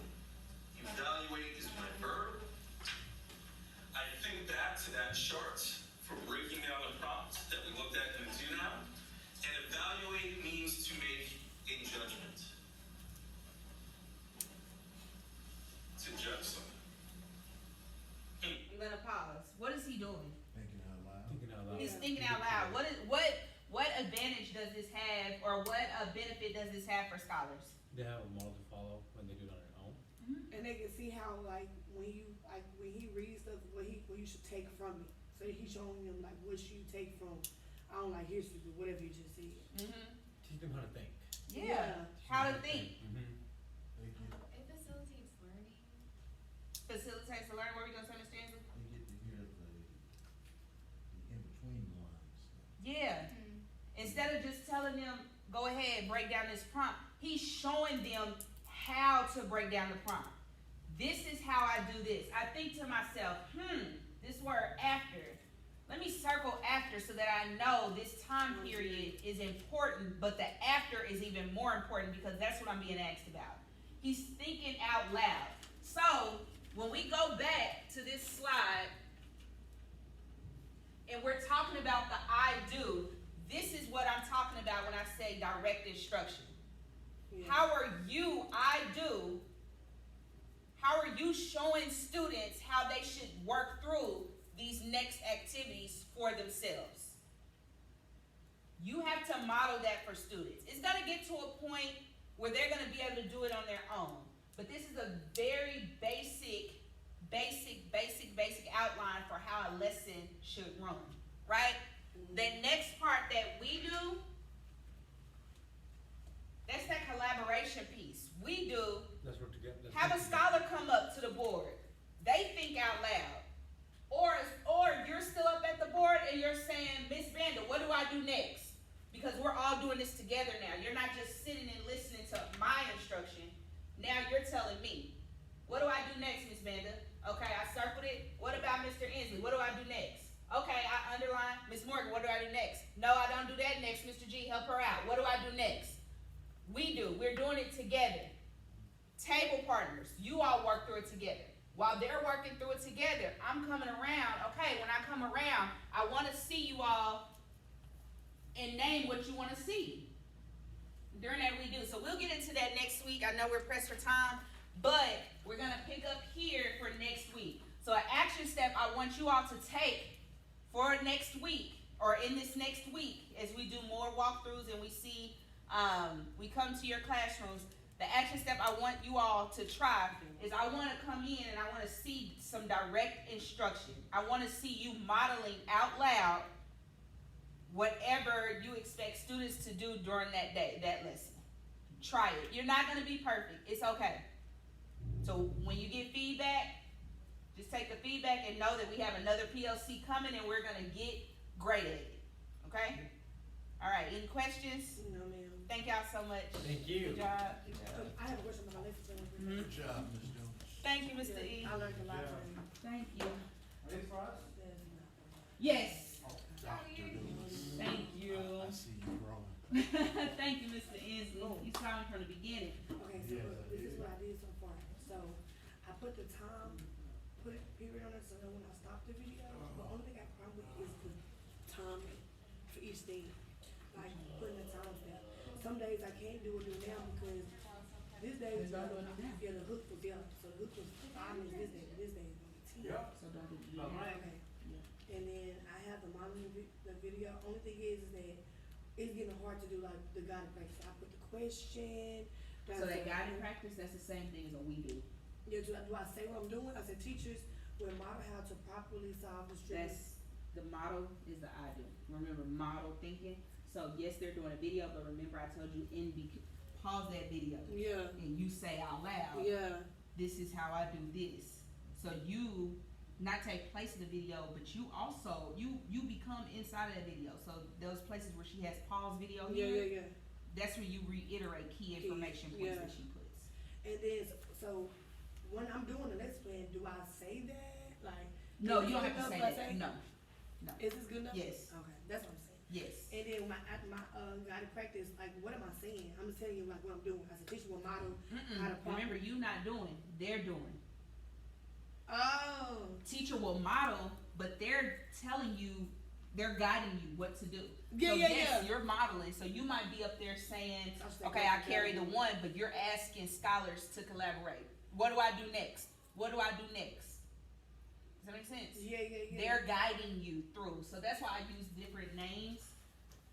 Evaluate is my verb. I think back to that chart for breaking down the prompt that we looked at in the do now. And evaluate means to make a judgment. To judge something. I'm gonna pause. What is he doing? Thinking out loud. Thinking out loud. He's thinking out loud. What advantage does this have, or what benefit does this have for scholars? They have a model to follow when they do it on their own. And they can see how like when he reads stuff, what you should take from it. So he's showing them like what should you take from, I don't like history, but whatever you just said. Teach them how to think. Yeah. How to think. They get, It facilitates learning. Facilitates the learning. What are we gonna say, Mr. Ansley? they get to hear the in-between the lines stuff. Yeah. Instead of just telling them, go ahead, break down this prompt, he's showing them how to break down the prompt. This is how I do this. I think to myself, this word after. Let me circle after so that I know this time period is important, but the after is even more important because that's what I'm being asked about. He's thinking out loud. So when we go back to this slide and we're talking about the I do, this is what I'm talking about when I say direct instruction. Yeah. How are you, I do, how are you showing students how they should work through these next activities for themselves? You have to model that for students. It's gonna get to a point where they're gonna be able to do it on their own. But this is a very basic outline for how a lesson should run, right? The next part that we do, that's that collaboration piece. We do, Let's work together. have a scholar come up to the board. They think out loud. Or you're still up at the board and you're saying, Miss Vanda, what do I do next? Because we're all doing this together now. You're not just sitting and listening to my instruction. Now you're telling me, what do I do next, Miss Vanda? Okay, I circled it. What about Mr. Inslee? What do I do next? Okay, I underline. Miss Morgan, what do I do next? No, I don't do that next. Mr. G, help her out. What do I do next? We do. We're doing it together. Table partners, you all work through it together. While they're working through it together, I'm coming around. Okay, when I come around, I want to see you all and name what you want to see. During that we do. So we'll get into that next week. I know we're pressed for time, but we're going to pick up here for next week. So an action step I want you all to take for next week, or in this next week, as we do more walkthroughs and we see, we come to your classrooms, the action step I want you all to try is I want to come in and I want to see some direct instruction. I want to see you modeling out loud whatever you expect students to do during that day, that lesson. Try it. You're not going to be perfect. It's okay. So when you get feedback, just take the feedback and know that we have another PLC coming and we're going to get great at it. Okay? All right. Any questions? No, ma'am. Thank y'all so much. Thank you. Good job. Good job. I have a question about my lesson. Good job, Ms. Jones. Thank you, Mr. E. I learned a lot from you. Thank you. Ready for us? Yes. Dr. Lewis. Thank you. I see you growing. Thank you, Mr. Inslee. You saw me from the beginning. Okay, so look, this is what I did so far. So I put the time, put period on it, so that when I stop the video, the only thing I problem with is the timing for each thing. Like putting the times there. Some days I can't do it now because this day was the hook was so the hook was 5 minutes this day is gonna be 10. So don't do it. Okay. And then I have the modeling the video. Only thing is that it's getting hard to do like the guided practice. I put the question. So that guided practice, that's the same thing as what we do. Yeah, do I say what I'm doing? I said teachers will model how to properly solve the students. That's, the model is the I do. Remember, model thinking. So yes, they're doing a video, but remember I told you pause that video. Yeah. And you say out loud, Yeah. this is how I do this. So you not take place in the video, but you also, you become inside of that video. So those places where she has pause video here, Yeah. that's where you reiterate key information points Yeah. that she puts. And then so when I'm doing the lesson plan, do I say that? Like No, is you this don't have good to say enough if I that. No. Is this good enough? Yes. Okay, that's what I'm saying. Yes. my, guided practice, like, what am I saying? I'm just telling you, like, what I'm doing. As a teacher will model how to Remember, you not doing, they're doing. Oh. Teacher will model, but they're telling you, they're guiding you what to do. Yeah, so yeah, yes, yeah. you're modeling. So you might be up there saying, I should okay, take I that carry the together. one, but you're asking scholars to collaborate. What do I do next? What do I do next? Does that make sense? Yeah, yeah, yeah. They're guiding you through. So that's why I use different names,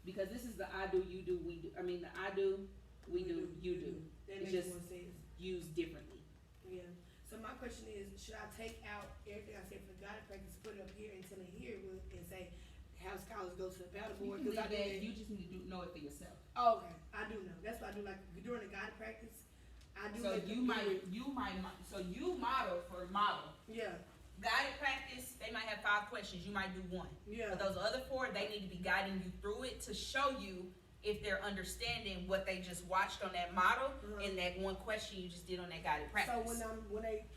because this is the I do, you do, we do. I mean, the I do, we do, you do. That It's makes just more sense. used differently. Yeah. So my question is, should I take out everything I said for the guided practice, put it up here and tell it here and say, have scholars go to the battle You board? can leave I do that, that. you just need to know it for yourself. Oh, okay. I do know. That's what I do. Like during the guided practice, I do. So let you them might, do it. so you model for model. Yeah. Guided practice, they might have 5 questions, you might do 1. Yeah. But those other 4, they need to be guiding you through it to show you if they're understanding what they just watched on that model and that 1 question you just did on that guided practice. So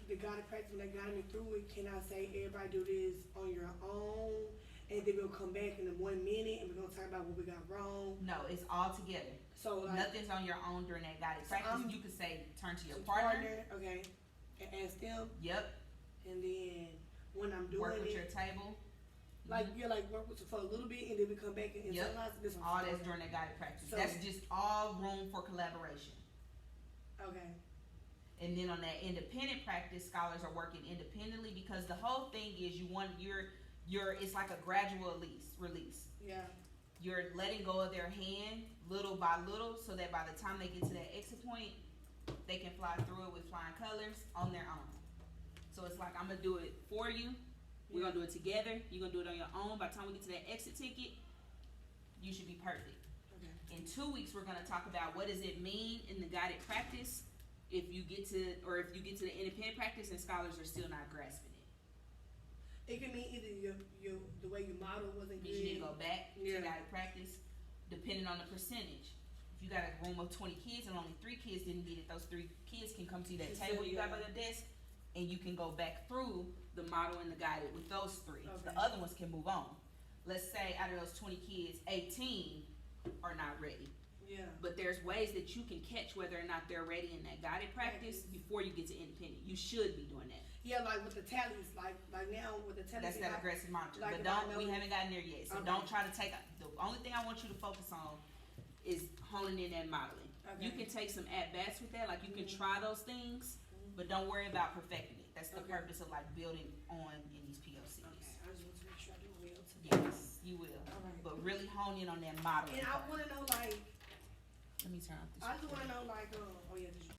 the guided practice, when they guided me through it, can I say everybody do this on your own, and then we'll come back in 1 minute and we're gonna talk about what we got wrong? No, it's all together. So like Nothing's on your own during that guided So practice. I'm- You could say, turn to your to partner. okay, and ask them, Yep. and then when I'm doing Work with it, your table. like work with for a little bit, and then we come back and Yep. internalize this one. All that's during that guided practice. So- That's just all room for collaboration. Okay. And then on that independent practice, scholars are working independently, because the whole thing is it's like a gradual release. Yeah. You're letting go of their hand little by little, so that by the time they get to that exit point, they can fly through it with flying colors on their own. So it's like, I'm gonna do it for you. We're gonna do it together. You're gonna do it on your own. By the time we get to that exit ticket, you should be perfect. Okay. In 2 weeks, we're gonna talk about what does it mean in the guided practice if you get to the independent practice and scholars are still not grasping it. It can mean either the way you model wasn't Means you need to good. go back Yeah. to guided practice, depending on the percentage. If you got a room of 20 kids and only 3 kids didn't get it, those 3 kids can come to that It's table still- you got by yeah. the desk, and you can go back through the model and the guided with those 3. Okay. The other ones can move on. Let's say out of those 20 kids, 18 are not ready. Yeah. But there's ways that you can catch whether or not they're ready in that guided practice before you get to independent. You should be doing that. Yeah, like with the tallies, like now with the tallies. That's that aggressive monitor. like But if I we know- haven't gotten there yet. So Okay. don't try to take, the only thing I want you to focus on is honing in that modeling. You Okay. can take some at-bats with that, like you can Mhm. try those things, but don't worry about perfecting it. That's the Okay. purpose of like building on in these POCs. Okay, I just want to make sure I do it well today. Yes, you will. Alright. But really hone in on that modeling And I part. want to know, like, Let me turn off this. I just want to know, like, oh yeah, this